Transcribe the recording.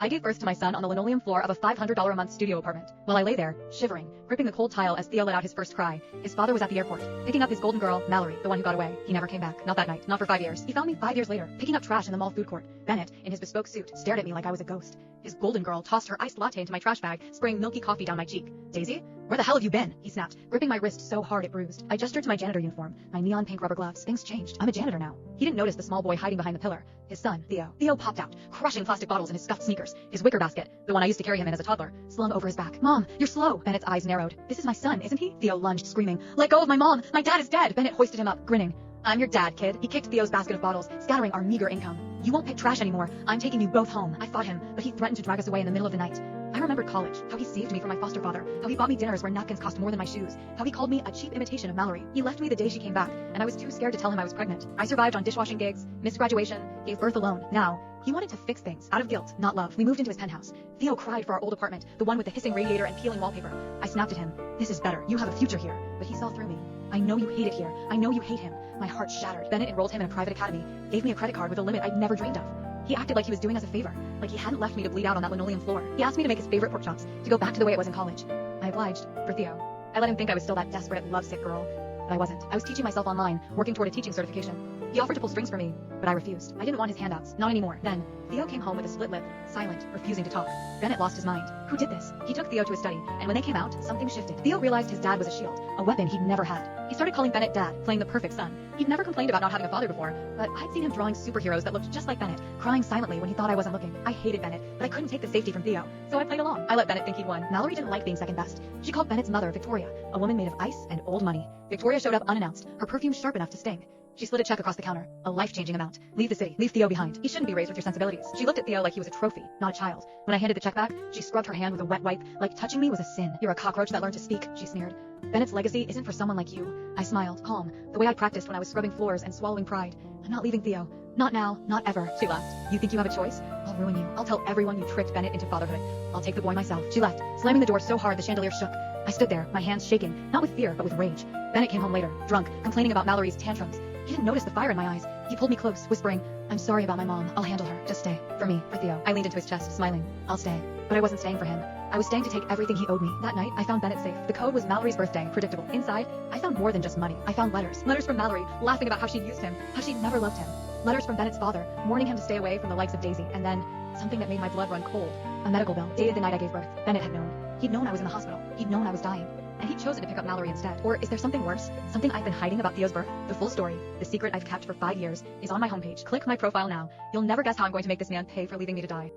I gave birth to my son on the linoleum floor of a $500 a month studio apartment. While I lay there, shivering, gripping the cold tile as Theo let out his first cry, his father was at the airport, picking up his golden girl, Mallory, the one who got away. He never came back. Not that night. Not for 5 years. He found me 5 years later, picking up trash in the mall food court. Bennett, in his bespoke suit, stared at me like I was a ghost. His golden girl tossed her iced latte into my trash bag, spraying milky coffee down my cheek. Daisy? Where the hell have you been? He snapped, gripping my wrist so hard it bruised. I gestured to my janitor uniform, my neon pink rubber gloves. Things changed. I'm a janitor now. He didn't notice the small boy hiding behind the pillar. His son, Theo. Theo popped out, crushing plastic bottles in his scuffed sneakers. His wicker basket, the one I used to carry him in as a toddler, slung over his back. Mom, you're slow. Bennett's eyes narrowed. This is my son, isn't he? Theo lunged, screaming. Let go of my mom. My dad is dead. Bennett hoisted him up, grinning. I'm your dad, kid. He kicked Theo's basket of bottles, scattering our meager income. You won't pick trash anymore. I'm taking you both home. I fought him, but he threatened to drag us away in the middle of the night. I remembered college, how he saved me from my foster father, how he bought me dinners where napkins cost more than my shoes, how he called me a cheap imitation of Mallory. He left me the day she came back, and I was too scared to tell him I was pregnant. I survived on dishwashing gigs, missed graduation, gave birth alone. Now, he wanted to fix things, out of guilt, not love. We moved into his penthouse. Theo cried for our old apartment, the one with the hissing radiator and peeling wallpaper. I snapped at him. This is better. You have a future here. But he saw through me. I know you hate it here. I know you hate him. My heart shattered. Bennett enrolled him in a private academy, gave me a credit card with a limit I'd never dreamed of. He acted like he was doing us a favor, like he hadn't left me to bleed out on that linoleum floor. He asked me to make his favorite pork chops, to go back to the way it was in college. I obliged, for Theo. I let him think I was still that desperate, lovesick girl. But I wasn't. I was teaching myself online, working toward a teaching certification. He offered to pull strings for me, but I refused. I didn't want his handouts, not anymore. Then, Theo came home with a split lip, silent, refusing to talk. Bennett lost his mind. Who did this? He took Theo to his study, and when they came out, something shifted. Theo realized his dad was a shield, a weapon he'd never had. He started calling Bennett dad, playing the perfect son. He'd never complained about not having a father before, but I'd seen him drawing superheroes that looked just like Bennett, crying silently when he thought I wasn't looking. I hated Bennett, but I couldn't take the safety from Theo, so I played along. I let Bennett think he'd won. Mallory didn't like being second best. She called Bennett's mother Victoria, a woman made of ice and old money. Victoria showed up unannounced, her perfume sharp enough to sting. She slid a check across the counter, a life-changing amount. Leave the city. Leave Theo behind. He shouldn't be raised with your sensibilities. She looked at Theo like he was a trophy, not a child. When I handed the check back, she scrubbed her hand with a wet wipe, like touching me was a sin. You're a cockroach that learned to speak, she sneered. Bennett's legacy isn't for someone like you. I smiled, calm, the way I practiced when I was scrubbing floors and swallowing pride. I'm not leaving Theo. Not now, not ever. She laughed. You think you have a choice? I'll ruin you. I'll tell everyone you tricked Bennett into fatherhood. I'll take the boy myself. She left, slamming the door so hard the chandelier shook. I stood there, my hands shaking, not with fear, but with rage. Bennett came home later, drunk, complaining about Mallory's tantrums. He didn't notice the fire in my eyes. He pulled me close, whispering, I'm sorry about my mom. I'll handle her. Just stay. For me, for Theo. I leaned into his chest, smiling. I'll stay. But I wasn't staying for him. I was staying to take everything he owed me. That night, I found Bennett safe. The code was Mallory's birthday. Predictable. Inside, I found more than just money. I found letters. Letters from Mallory, laughing about how she'd used him, how she'd never loved him. Letters from Bennett's father, warning him to stay away from the likes of Daisy. And then, something that made my blood run cold. A medical bill, dated the night I gave birth. Bennett had known. He'd known I was in the hospital. He'd known I was dying. And he'd chosen to pick up Mallory instead. Or is there something worse? Something I've been hiding about Theo's birth? The full story, the secret I've kept for 5 years, is on my homepage. Click my profile now. You'll never guess how I'm going to make this man pay for leaving me to die.